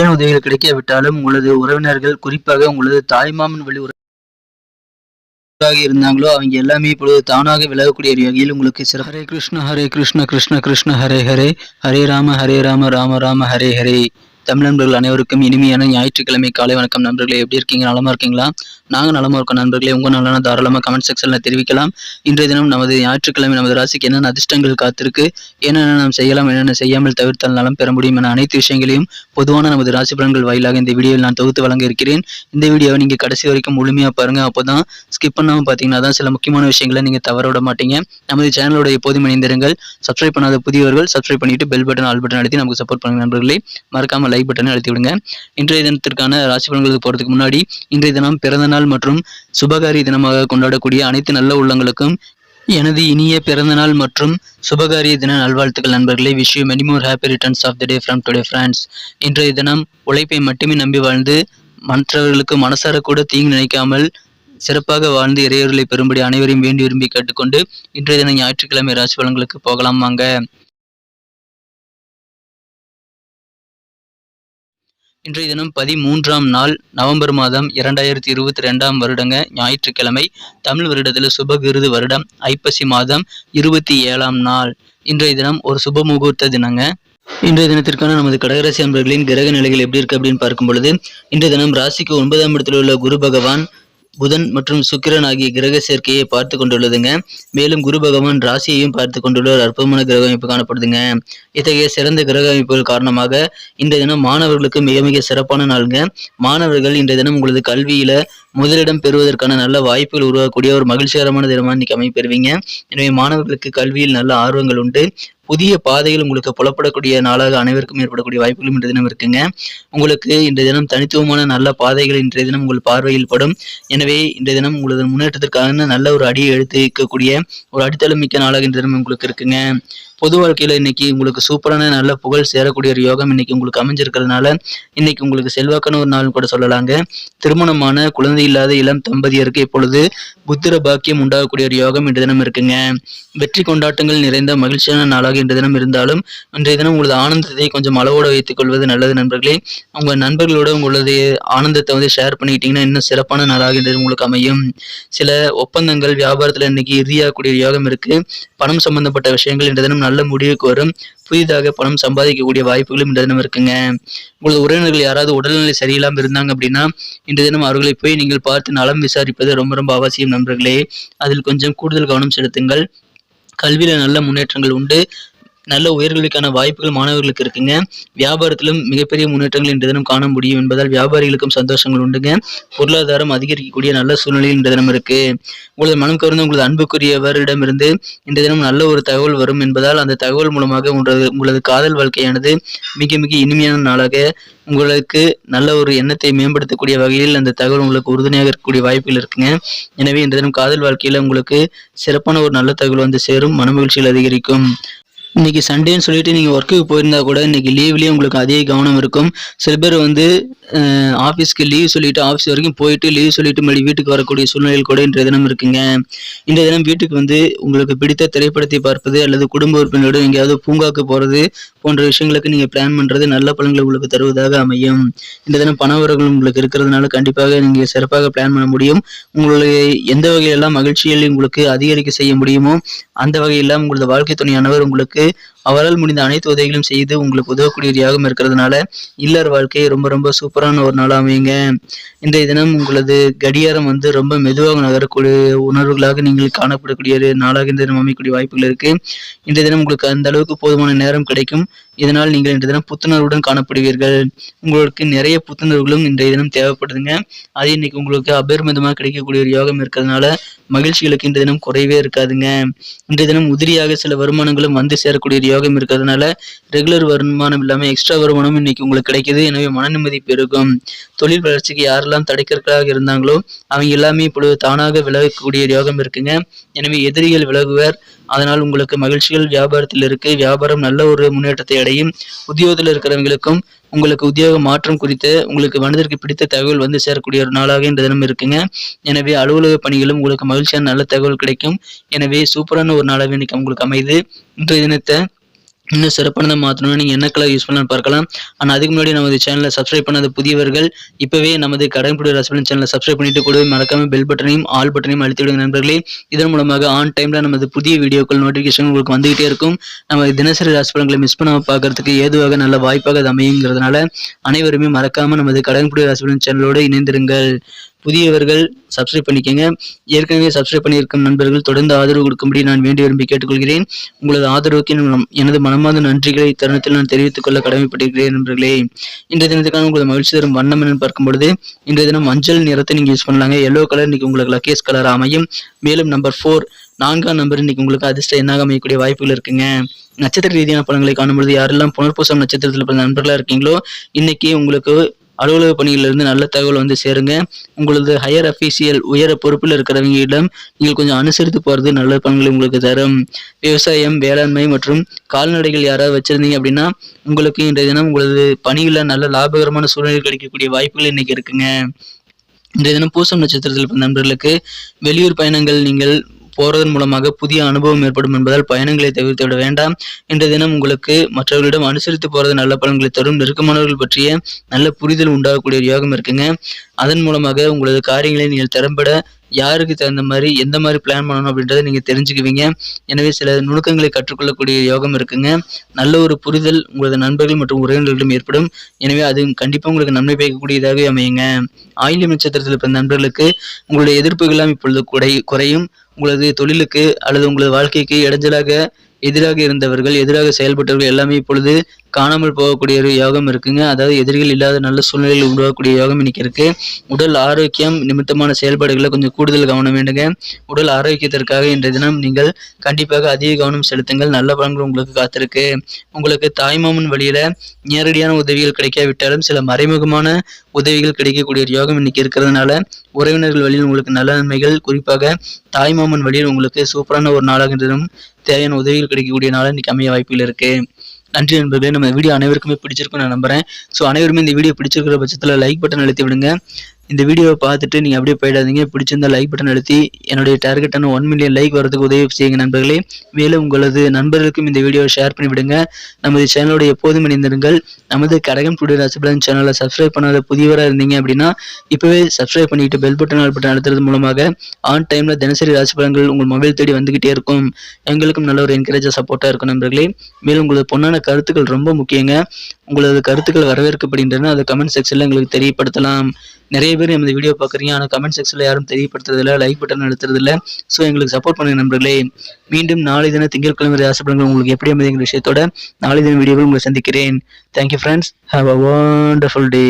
ஏன் உதவிகள் கிடைக்காவிட்டாலும் உங்களது உறவினர்கள், குறிப்பாக உங்களது தாய்மாமன் வழி உறவாக இருந்தாங்களோ அவங்க எல்லாமே இப்பொழுது தானாக விலகக்கூடிய வகையில் உங்களுக்கு சிறப்பு. ஹரே கிருஷ்ண ஹரே கிருஷ்ண கிருஷ்ண கிருஷ்ண ஹரே ஹரே, ஹரே ராம ராம ராம ஹரே ஹரே. தமிழ் நண்பர்கள் அனைவருக்கும் இனிமையான ஞாயிற்றுக்கிழமை காலை வணக்கம் நண்பர்களே. எப்படி இருக்கீங்க? நலமா இருக்கீங்களா? நாங்கள் நலமா இருக்கோம் நண்பர்களே. உங்க நலனா தாராளமாக கமெண்ட் செக்ஷன்ல தெரிவிக்கலாம். இன்றைய தினம் நமது ஞாயிற்றுக்கிழமை நமது ராசிக்கு என்னென்ன அதிர்ஷ்டங்கள் காத்திருக்கு, என்னென்ன நாம் செய்யலாம், என்னென்ன செய்யாமல் தவிர்த்தால் நலம் பெற முடியும் என அனைத்து விஷயங்களையும் பொதுவான நமது ராசி பலன்கள் வாயிலாக இந்த வீடியோவில் நான் தொகுத்து வழங்க இருக்கிறேன். இந்த வீடியோவை நீங்க கடைசி வரைக்கும் முழுமையா பாருங்க. அப்போதான் ஸ்கிப் பண்ணாம பாத்தீங்கன்னா தான் சில முக்கியமான விஷயங்களை நீங்க தவற விட மாட்டீங்க. நமது சேனலோட எப்போதும் இணைந்திருங்கள். சப்ஸ்கிரைப் பண்ணாத புதியவர்கள் சப்ஸ்கிரைப் பண்ணிட்டு பெல் பட்டன் ஆல் பட்டன் அழுத்தி நமக்கு சப்போர்ட் பண்ணுங்க நண்பர்களே. மறக்காம லைக் பட்டனை அழுத்தி விடுங்க. இன்றைய தினத்திற்கான ராசி பலன்களுக்கு போறதுக்கு முன்னாடி, இன்றைய தினம் பிறந்த நாள் மற்றும் சுபகாரி தினமாக கொண்டாடக்கூடிய அனைத்து நல்ல உள்ளங்களுக்கும் எனது இனிய பிறந்தநாள் மற்றும் சுபகாரிய தின நல்வாழ்த்துக்கள் நண்பர்களே. Wish you many more happy returns of the day from today friends. இன்றைய தினம் உழைப்பை மட்டுமே நம்பி வாழ்ந்து மற்றவர்களுக்கு மனசார கூட தீங்கு நினைக்காமல் சிறப்பாக வாழ்ந்து இறையொருளை பெறும்படி அனைவரையும் வேண்டி விரும்பி கேட்டுக்கொண்டு இன்றைய தினம் ஞாயிற்றுக்கிழமை ராசி பலன்களுக்கு போகலாம் வாங்க. இன்றைய தினம் 13ஆம் நாள் நவம்பர் மாதம் 2022 வருடங்க ஞாயிற்றுக்கிழமை. தமிழ் வருடத்தில் சுபகிருது வருடம் ஐப்பசி மாதம் 27ஆம் நாள். இன்றைய தினம் ஒரு சுப முகூர்த்த தினங்க. இன்றைய தினத்திற்கான நமது கடகராசி அன்பர்களின் கிரக நிலைகள் எப்படி இருக்கு அப்படின்னு பார்க்கும் பொழுது, இன்றைய தினம் ராசிக்கு 9ஆம் இடத்தில் உள்ள குரு பகவான் புதன் மற்றும் சுக்கிரன் ஆகிய கிரக சேர்க்கையை பார்த்து கொண்டுள்ளதுங்க. மேலும் குரு பகவான் ராசியையும் பார்த்து கொண்டுள்ள ஒரு அற்புதமான கிரக அமைப்பு காணப்படுதுங்க. இத்தகைய சிறந்த கிரக அமைப்புகள் காரணமாக இன்றைய தினம் மாணவர்களுக்கு மிக மிக சிறப்பான நாளுங்க. மாணவர்கள் இன்றைய தினம் உங்களது கல்வியில முதலிடம் பெறுவதற்கான நல்ல வாய்ப்புகள் உருவாக்கக்கூடிய ஒரு மகிழ்ச்சிகரமான தினமா இன்னைக்கு அமைப்பெறுவீங்க. எனவே மாணவர்களுக்கு கல்வியில் நல்ல ஆர்வங்கள் உண்டு. புதிய பாதைகள் உங்களுக்கு புலப்படக்கூடிய நாளாக அனைவருக்கும் ஏற்படக்கூடிய வாய்ப்புகளும் இன்றைய தினம் இருக்குங்க. உங்களுக்கு இன்றைய தினம் தனித்துவமான நல்ல பாதைகள் இன்றைய தினம் உங்கள் பார்வையில் படும். எனவே இன்றைய தினம் உங்களது முன்னேற்றத்திற்கான நல்ல ஒரு அடியை எடுத்து வைக்கக்கூடிய ஒரு அடித்தளம் மிக்க நாளாக இன்றைய தினம் உங்களுக்கு இருக்குங்க. பொது வாழ்க்கையில இன்னைக்கு உங்களுக்கு சூப்பரான நல்ல புகழ் சேரக்கூடிய ஒரு யோகம் இன்னைக்கு உங்களுக்கு அமைஞ்சிருக்கிறதுனால இன்னைக்கு உங்களுக்கு செல்வாக்கான ஒரு நாள் கூட சொல்லலாங்க. திருமணமான குழந்தை இல்லாத இளம் தம்பதியருக்கு இப்பொழுது புத்திர பாக்கியம் உண்டாகக்கூடிய ஒரு யோகம் இன்றைய தினம் இருக்குங்க. வெற்றி கொண்டாட்டங்கள் நிறைந்த மகிழ்ச்சியான நாளாக இன்றைய தினம் இருந்தாலும் இன்றைய தினம் உங்களது ஆனந்தத்தை கொஞ்சம் அளவோடு வைத்துக் கொள்வது நல்லது நண்பர்களே. உங்க நண்பர்களோட உங்களது ஆனந்தத்தை ஷேர் பண்ணிக்கிட்டீங்கன்னா இன்னும் சிறப்பான நாளாக இன்றைய உங்களுக்கு அமையும். சில ஒப்பந்தங்கள் வியாபாரத்துல இன்னைக்கு இறுதியாகக்கூடிய யோகம் இருக்கு. பணம் சம்பந்தப்பட்ட விஷயங்கள் இன்றைய தினம் நல்ல முடிவுக்கு வரும். புதிதாக பணம் சம்பாதிக்கக்கூடிய வாய்ப்புகளும் இன்றைய தினம் இருக்குங்க. உங்களது உறவினர்கள் யாராவது உடல்நிலை சரியில்லாமல் இருந்தாங்க அப்படின்னா இன்றைய தினம் அவர்களை போய் நீங்கள் பார்த்து நலம் விசாரிப்பது ரொம்ப ரொம்ப அவசியம் நண்பர்களே. அதில் கொஞ்சம் கூடுதல் கவனம் செலுத்துங்கள். கல்வியில நல்ல முன்னேற்றங்கள் உண்டு. நல்ல உயர்கல்விக்கான வாய்ப்புகள் மாணவர்களுக்கு இருக்குங்க. வியாபாரத்திலும் மிகப்பெரிய முன்னேற்றங்கள் இன்றைய தினம் காண முடியும் என்பதால் வியாபாரிகளுக்கும் சந்தோஷங்கள் உண்டுங்க. பொருளாதாரம் அதிகரிக்கக்கூடிய நல்ல சூழ்நிலையில் இன்றைய தினம் இருக்கு. உங்களது மனம் கவர்ந்த உங்களது அன்புக்குரியவரிடமிருந்து இன்றைய தினம் நல்ல ஒரு தகவல் வரும் என்பதால் அந்த தகவல் மூலமாக உங்களது காதல் வாழ்க்கையானது மிக மிக இனிமையான நாளாக உங்களுக்கு நல்ல ஒரு எண்ணத்தை மேம்படுத்தக்கூடிய வகையில் அந்த தகவல் உங்களுக்கு உறுதுணையாக இருக்கக்கூடிய வாய்ப்புகள் இருக்குங்க. எனவே இன்றைய தினம் காதல் வாழ்க்கையில உங்களுக்கு சிறப்பான ஒரு நல்ல தகவல் வந்து சேரும். மன மகிழ்ச்சிகள் அதிகரிக்கும். இன்னைக்கு சண்டேன்னு சொல்லிட்டு நீங்க ஒர்க்குக்கு போயிருந்தா கூட இன்னைக்கு லீவ்லயே உங்களுக்கு அதே கவனம் இருக்கும். சில பேர் ஆஃபீஸ்க்கு லீவ் சொல்லிட்டு ஆஃபீஸ் வரைக்கும் போயிட்டு லீவ் சொல்லிட்டு மறுபடியும் வீட்டுக்கு வரக்கூடிய சூழ்நிலைகள் கூட இன்றைய தினம் இருக்குங்க. இன்றைய தினம் வீட்டுக்கு உங்களுக்கு பிடித்த திரைப்படத்தை பார்ப்பது அல்லது குடும்ப உறுப்பினரோடு எங்கேயாவது பூங்காக்கு போறது போன்ற விஷயங்களுக்கு நீங்க பிளான் பண்றது நல்ல பலன்களை உங்களுக்கு தருவதாக அமையும். இந்த தினம் பணவரவுகள் உங்களுக்கு இருக்கிறதுனால கண்டிப்பாக நீங்க சிறப்பாக பிளான் பண்ண முடியும். உங்களுடைய எந்த வகையெல்லாம் மகிழ்ச்சியில் உங்களுக்கு அதிகரிக்க செய்ய முடியுமோ அந்த வகையெல்லாம் உங்களது வாழ்க்கை துணையானவர் உங்களுக்கு அவரால் முடிந்த அனைத்து உதவிகளும் செய்து உங்களுக்கு உதவக்கூடிய யாகம் இருக்கிறதுனால இல்லற வாழ்க்கை ரொம்ப ரொம்ப சூப்பரான ஒரு நாள் அமையுங்க. இன்றைய தினம் உங்களது கடியாரம் ரொம்ப மெதுவாக நகரக்கூடிய உணர்வுகளாக நீங்கள் காணப்படக்கூடிய நாளாக இந்த தினம் அமைக்கக்கூடிய வாய்ப்புகள் இருக்கு. இன்றைய தினம் உங்களுக்கு அந்த அளவுக்கு போதுமான நேரம் கிடைக்கும். இதனால் நீங்கள் இன்றைய தினம் புத்துணர்வுடன் காணப்படுவீர்கள். உங்களுக்கு நிறைய புத்துணர்வுகளும் இன்றைய தினம் தேவைப்படுதுங்க. அது இன்னைக்கு உங்களுக்கு அபரிமிதமாக கிடைக்கக்கூடிய ஒரு யோகம் இருக்கிறதுனால மகிழ்ச்சிகளுக்கு இன்றைய தினம் குறைவே இருக்காதுங்க. இன்றைய தினம் உதிரியாக சில வருமானங்களும் வந்து சேரக்கூடிய யோகம் இருக்கிறதுனால ரெகுலர் வருமானம் இல்லாம எக்ஸ்ட்ரா வருமானம் இன்னைக்கு உங்களுக்கு கிடைக்குது. எனவே மன நிம்மதி பெருகும். தொழில் வளர்ச்சிக்கு யாரெல்லாம் தடைக்கற்களாக இருந்தாங்களோ அவங்க எல்லாமே இப்பொழுது தானாக விலகக்கூடிய யோகம் இருக்குங்க. எனவே எதிரிகள் விலகுவர். அதனால் உங்களுக்கு மகிழ்ச்சிகள் வியாபாரத்தில் இருக்கு. வியாபாரம் நல்ல ஒரு முன்னேற்றத்தை அடையும். உத்தியோகத்தில் இருக்கிறவங்களுக்கும் உங்களுக்கு உத்தியோக மாற்றம் குறித்து உங்களுக்கு மனதிற்கு பிடித்த தகவல் சேரக்கூடிய ஒரு நாளாக இந்த தினம் இருக்குங்க. எனவே அலுவலக பணிகளும் உங்களுக்கு மகிழ்ச்சியான நல்ல தகவல் கிடைக்கும். எனவே சூப்பரான ஒரு நாளாக இன்னைக்கு உங்களுக்கு அமைது. இன்றைய தினத்தை இன்னும் சிறப்பானதா மாத்தணும்னா நீங்க என்ன கலர் யூஸ் பண்ணலாம்னு பார்க்கலாம். ஆனா அதுக்கு முன்னாடி நமது சேனலை சப்ஸ்கிரைப் பண்ணாத புதியவர்கள் இப்பவே நமது கடன்புடி ராசிபலன் சேனலை சப்ஸ்கிரைப் பண்ணிட்டு கூடவே மறக்காம பெல் பட்டனையும் ஆல் பட்டனையும் அழுத்தி விடுங்க நண்பர்களே. இதன் மூலமாக ஆன் டைம்ல நமது புதிய வீடியோக்கள் நோட்டிபிகேஷன் உங்களுக்கு வந்துகிட்டே இருக்கும். நம்ம தினசரி ராசிபலன்களை மிஸ் பண்ணாம பார்க்கறதுக்கு ஏதுவாக நல்ல வாய்ப்பாக அது அமையுங்கிறதுனால அனைவருமே மறக்காம நமது கடன்புடி ராசிபலன் சேனலோடு இணைந்திருங்கள். புதியவர்கள் சப்ஸ்கிரைப் பண்ணிக்கங்க. ஏற்கனவே சப்ஸ்கிரைப் பண்ணியிருக்கும் நண்பர்கள் தொடர்ந்து ஆதரவு கொடுக்கும்படி நான் வேண்டி விரும்பி கேட்டுக்கொள்கிறேன். உங்களது ஆதரவுக்கு எனது மனமார்ந்த நன்றிகளை இத்தருணத்தில் நான் தெரிவித்துக் கொள்ள கடமைப்பட்டிருக்கிறேன் நண்பர்களே. இன்றைய தினத்துக்கான உங்களது மகிழ்ச்சி தரும் வண்ணம் என்னன்னு பார்க்கும்பொழுது இன்றைய தினம் மஞ்சள் நிறத்தை நீங்க யூஸ் பண்ணலாங்க. எல்லோ கலர் இன்னைக்கு உங்களுக்கு லக்கேஸ் கலர் அமையும். மேலும் நம்பர் 4 4ஆம் நம்பர் இன்னைக்கு உங்களுக்கு அதிர்ஷ்ட எண்ணாக அமையக்கூடிய வாய்ப்புகள் இருக்குங்க. நட்சத்திர ரீதியான பலன்களை காணும்பொழுது யாரெல்லாம் புனர்பூசம் நட்சத்திரத்தில் பிறந்த நண்பர்களா இருக்கீங்களோ இன்னைக்கு உங்களுக்கு அலுவலக பணியிலிருந்து நல்ல தகவல் வந்து சேருங்க. உங்களது ஹையர் அஃபீஷியல் உயர பொறுப்பில் இருக்கிறவங்களிடம் நீங்கள் கொஞ்சம் அனுசரித்து போறது நல்ல பலன்களை உங்களுக்கு தரும். விவசாயம், வேளாண்மை மற்றும் கால்நடைகள் யாராவது வச்சிருந்தீங்க அப்படின்னா உங்களுக்கு இன்றைய தினம் உங்களது பணியில நல்ல லாபகரமான சூழ்நிலை கிடைக்கக்கூடிய வாய்ப்புகள் இன்னைக்கு இருக்குங்க. இன்றைய தினம் பூசம் நட்சத்திரத்தில் பிறந்த நண்பர்களுக்கு வெளியூர் பயணங்கள் நீங்கள் போறதன் மூலமாக புதிய அனுபவம் ஏற்படும் என்பதால் பயணங்களை தவிர்த்து விட வேண்டாம். இன்றைய தினம் உங்களுக்கு மற்றவர்களிடம் அனுசரித்து போறது நல்ல பலன்களை தரும். நெருக்கமானவர்கள் பற்றிய நல்ல புரிதல் உண்டாகக்கூடிய யோகம் இருக்குங்க. அதன் மூலமாக உங்களது காரியங்களை நீங்கள் திறம்பட யாருக்கு தகுந்த மாதிரி எந்த மாதிரி பிளான் பண்ணணும் அப்படின்றத நீங்க தெரிஞ்சுக்குவீங்க. எனவே சில நுணுக்கங்களை கற்றுக்கொள்ளக்கூடிய யோகம் இருக்குங்க. நல்ல ஒரு புரிதல் உங்களது நண்பர்கள் மற்றும் உறவினர்களிடம் ஏற்படும். எனவே அது கண்டிப்பா உங்களுக்கு நன்மை பயக்கக்கூடியதாக அமையுங்க. ஆயில்யம் நட்சத்திரத்தில் பிறந்த நண்பர்களுக்கு உங்களுடைய எதிர்ப்புகள்லாம் இப்பொழுது குறையும். உங்களது தொழிலுக்கு அல்லது உங்களது வாழ்க்கைக்கு எதிராக இருந்தவர்கள், எதிராக செயல்பட்டவர்கள் எல்லாமே இப்பொழுது காணாமல் போகக்கூடிய ஒரு யோகம் இருக்குங்க. அதாவது எதிரிகள் இல்லாத நல்ல சூழ்நிலையில் உருவாக்கக்கூடிய யோகம் இன்னைக்கு இருக்கு. உடல் ஆரோக்கியம் நிமித்தமான செயல்பாடுகளை கொஞ்சம் கூடுதல் கவனம் வேண்டுங்க. உடல் ஆரோக்கியத்திற்காக இன்றைய தினம் நீங்கள் கண்டிப்பாக அதிக கவனம் செலுத்துங்கள். நல்ல பலன்கள் உங்களுக்கு காத்திருக்கு. உங்களுக்கு தாய்மாமன் வழியில நேரடியான உதவிகள் கிடைக்காவிட்டாலும் சில மறைமுகமான உதவிகள் கிடைக்கக்கூடிய ஒரு யோகம் இன்னைக்கு இருக்கிறதுனால உறவினர்கள் வழியில் உங்களுக்கு நல்ல நன்மைகள், குறிப்பாக தாய்மாமன் வழியில் உங்களுக்கு சூப்பரான ஒரு நாளாக தேவையான உதவிகள் கிடைக்கக்கூடிய நாளாக இன்னைக்கு அமைய வாய்ப்புகள் இருக்கு. நன்றி நண்பர்களே. நம்ம வீடியோ அனைவருக்குமே பிடிச்சிருக்குன்னு நான் நம்புறேன். ஸோ அனைவருமே இந்த வீடியோ பிடிச்சிருக்கிற பட்சத்தில் லைக் பட்டன் அழுத்தி விடுங்க. இந்த வீடியோவை பார்த்துட்டு நீங்கள் அப்படியே போயிடாதீங்க. பிடிச்சிருந்தா லைக் பட்டன் அழுத்தி என்னுடைய டார்கெட்டான 1 மில்லியன் லைக் வரதுக்கு உதவி செய்யுங்க நண்பர்களே. மேலும் உங்களது நண்பர்களுக்கும் இந்த வீடியோவை ஷேர் பண்ணி விடுங்க. நமது சேனலோட எப்போதும் இணைந்திருங்கள். நமது கடகன்புடி ராசிபலன் சேனலை சப்ஸ்கிரைப் பண்ணாத புதியவராக இருந்தீங்க அப்படின்னா இப்போவே சப்ஸ்கிரைப் பண்ணிட்டு பெல் பட்டன் ஆல் பட்டன் அழுத்துறது மூலமாக ஆன் டைம்ல தினசரி ராசிபலன்கள் உங்கள் மொபைல் தேடி வந்துகிட்டே இருக்கும். எங்களுக்கும் நல்ல ஒரு என்கரேஜாக சப்போர்ட்டாக இருக்கும் நண்பர்களே. மேலும் உங்களது பொன்னான கருத்துக்கள் ரொம்ப முக்கியங்க. உங்களது கருத்துக்கள் வரவேற்கப்படுகின்றன. அதை கமெண்ட் செக்ஷன்ல எங்களுக்கு தெரியப்படுத்தலாம். நிறைய பேர் நமது வீடியோ பார்க்குறீங்க, ஆனால் கமெண்ட் செக்ஷன்ல யாரும் தெரியப்படுத்துறதில்ல, லைக் பட்டன் அழுத்துறதில்ல. ஸோ எங்களுக்கு சப்போர்ட் பண்ணுங்க நண்பர்களே. மீண்டும் நாளை தினம் திங்கட்கிழமை ராசிபலன்கள் உங்களுக்கு எப்படி அமைதிங்கிற விஷயத்தோட நாளை தினம் வீடியோவில் உங்களை சந்திக்கிறேன். Thank you friends. Have a wonderful day.